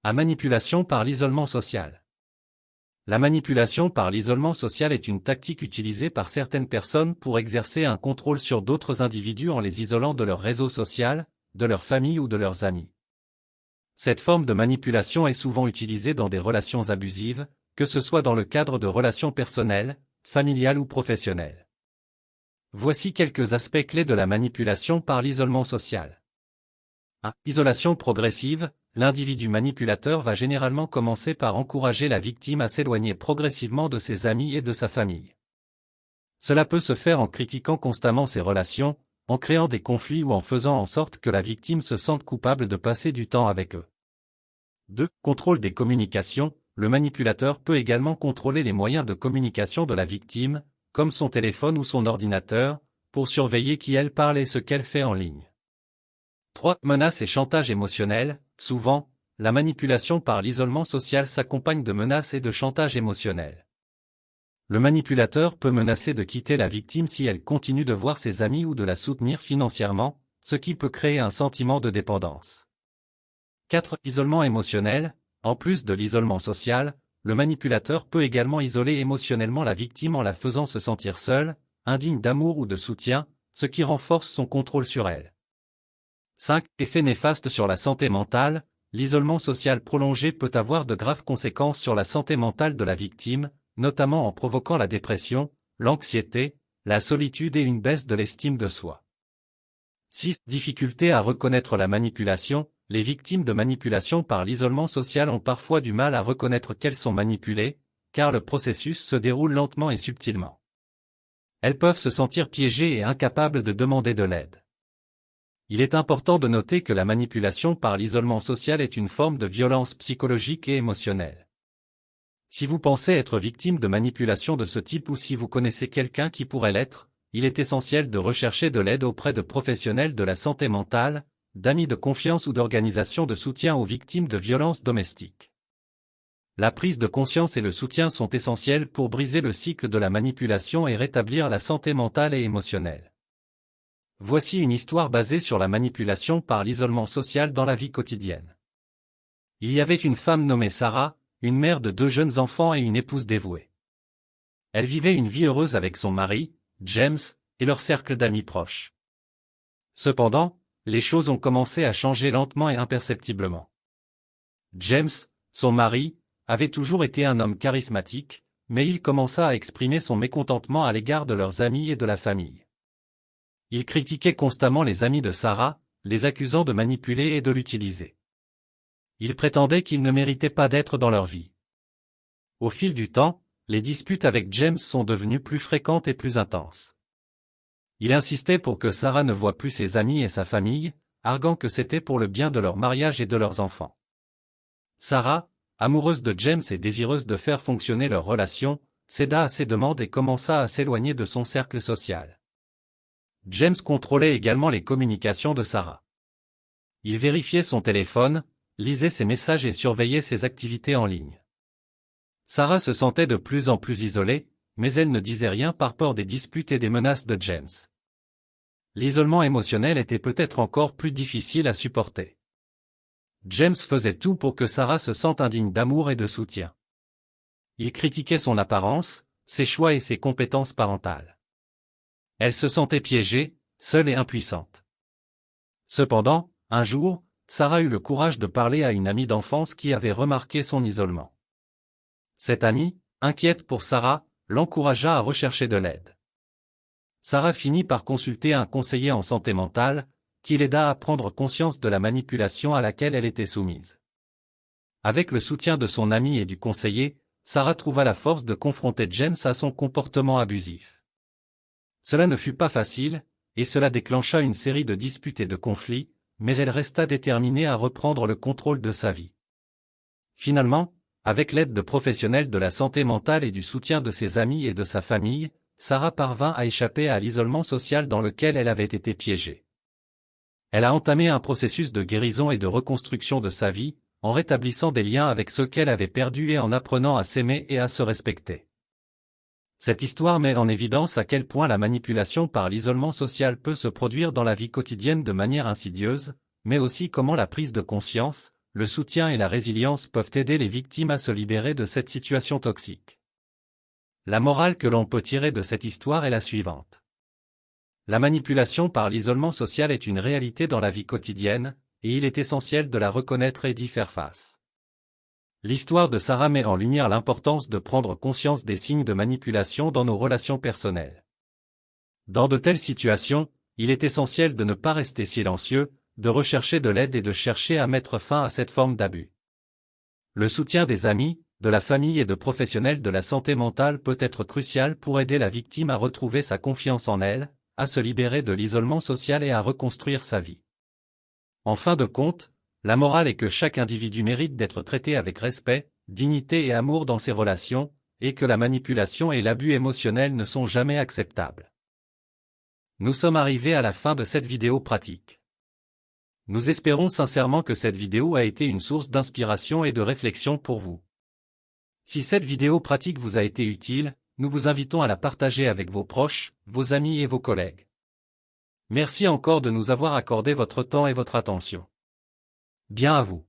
À manipulation par l'isolement social. La manipulation par l'isolement social est une tactique utilisée par certaines personnes pour exercer un contrôle sur d'autres individus en les isolant de leur réseau social, de leur famille ou de leurs amis. Cette forme de manipulation est souvent utilisée dans des relations abusives, que ce soit dans le cadre de relations personnelles, familiales ou professionnelles. Voici quelques aspects clés de la manipulation par l'isolement social. 1. Isolation progressive. L'individu manipulateur va généralement commencer par encourager la victime à s'éloigner progressivement de ses amis et de sa famille. Cela peut se faire en critiquant constamment ses relations, en créant des conflits ou en faisant en sorte que la victime se sente coupable de passer du temps avec eux. 2. Contrôle des communications. Le manipulateur peut également contrôler les moyens de communication de la victime, comme son téléphone ou son ordinateur, pour surveiller qui elle parle et ce qu'elle fait en ligne. 3. Menaces et chantage émotionnel. Souvent, la manipulation par l'isolement social s'accompagne de menaces et de chantage émotionnel. Le manipulateur peut menacer de quitter la victime si elle continue de voir ses amis ou de la soutenir financièrement, ce qui peut créer un sentiment de dépendance. 4. Isolement émotionnel. En plus de l'isolement social, le manipulateur peut également isoler émotionnellement la victime en la faisant se sentir seule, indigne d'amour ou de soutien, ce qui renforce son contrôle sur elle. 5. Effet néfaste sur la santé mentale. L'isolement social prolongé peut avoir de graves conséquences sur la santé mentale de la victime, notamment en provoquant la dépression, l'anxiété, la solitude et une baisse de l'estime de soi. 6. Difficulté à reconnaître la manipulation. Les victimes de manipulation par l'isolement social ont parfois du mal à reconnaître qu'elles sont manipulées, car le processus se déroule lentement et subtilement. Elles peuvent se sentir piégées et incapables de demander de l'aide. Il est important de noter que la manipulation par l'isolement social est une forme de violence psychologique et émotionnelle. Si vous pensez être victime de manipulation de ce type ou si vous connaissez quelqu'un qui pourrait l'être, il est essentiel de rechercher de l'aide auprès de professionnels de la santé mentale, d'amis de confiance ou d'organisations de soutien aux victimes de violences domestiques. La prise de conscience et le soutien sont essentiels pour briser le cycle de la manipulation et rétablir la santé mentale et émotionnelle. Voici une histoire basée sur la manipulation par l'isolement social dans la vie quotidienne. Il y avait une femme nommée Sarah, une mère de 2 jeunes enfants et une épouse dévouée. Elle vivait une vie heureuse avec son mari, James, et leur cercle d'amis proches. Cependant, les choses ont commencé à changer lentement et imperceptiblement. James, son mari, avait toujours été un homme charismatique, mais il commença à exprimer son mécontentement à l'égard de leurs amis et de la famille. Il critiquait constamment les amis de Sarah, les accusant de manipuler et de l'utiliser. Il prétendait qu'ils ne méritaient pas d'être dans leur vie. Au fil du temps, les disputes avec James sont devenues plus fréquentes et plus intenses. Il insistait pour que Sarah ne voie plus ses amis et sa famille, arguant que c'était pour le bien de leur mariage et de leurs enfants. Sarah, amoureuse de James et désireuse de faire fonctionner leur relation, céda à ses demandes et commença à s'éloigner de son cercle social. James contrôlait également les communications de Sarah. Il vérifiait son téléphone, lisait ses messages et surveillait ses activités en ligne. Sarah se sentait de plus en plus isolée, mais elle ne disait rien par peur des disputes et des menaces de James. L'isolement émotionnel était peut-être encore plus difficile à supporter. James faisait tout pour que Sarah se sente indigne d'amour et de soutien. Il critiquait son apparence, ses choix et ses compétences parentales. Elle se sentait piégée, seule et impuissante. Cependant, un jour, Sarah eut le courage de parler à une amie d'enfance qui avait remarqué son isolement. Cette amie, inquiète pour Sarah, l'encouragea à rechercher de l'aide. Sarah finit par consulter un conseiller en santé mentale, qui l'aida à prendre conscience de la manipulation à laquelle elle était soumise. Avec le soutien de son amie et du conseiller, Sarah trouva la force de confronter James à son comportement abusif. Cela ne fut pas facile, et cela déclencha une série de disputes et de conflits, mais elle resta déterminée à reprendre le contrôle de sa vie. Finalement, avec l'aide de professionnels de la santé mentale et du soutien de ses amis et de sa famille, Sarah parvint à échapper à l'isolement social dans lequel elle avait été piégée. Elle a entamé un processus de guérison et de reconstruction de sa vie, en rétablissant des liens avec ceux qu'elle avait perdus et en apprenant à s'aimer et à se respecter. Cette histoire met en évidence à quel point la manipulation par l'isolement social peut se produire dans la vie quotidienne de manière insidieuse, mais aussi comment la prise de conscience, le soutien et la résilience peuvent aider les victimes à se libérer de cette situation toxique. La morale que l'on peut tirer de cette histoire est la suivante. La manipulation par l'isolement social est une réalité dans la vie quotidienne, et il est essentiel de la reconnaître et d'y faire face. L'histoire de Sarah met en lumière l'importance de prendre conscience des signes de manipulation dans nos relations personnelles. Dans de telles situations, il est essentiel de ne pas rester silencieux, de rechercher de l'aide et de chercher à mettre fin à cette forme d'abus. Le soutien des amis, de la famille et de professionnels de la santé mentale peut être crucial pour aider la victime à retrouver sa confiance en elle, à se libérer de l'isolement social et à reconstruire sa vie. En fin de compte, la morale est que chaque individu mérite d'être traité avec respect, dignité et amour dans ses relations, et que la manipulation et l'abus émotionnel ne sont jamais acceptables. Nous sommes arrivés à la fin de cette vidéo pratique. Nous espérons sincèrement que cette vidéo a été une source d'inspiration et de réflexion pour vous. Si cette vidéo pratique vous a été utile, nous vous invitons à la partager avec vos proches, vos amis et vos collègues. Merci encore de nous avoir accordé votre temps et votre attention. Bien à vous.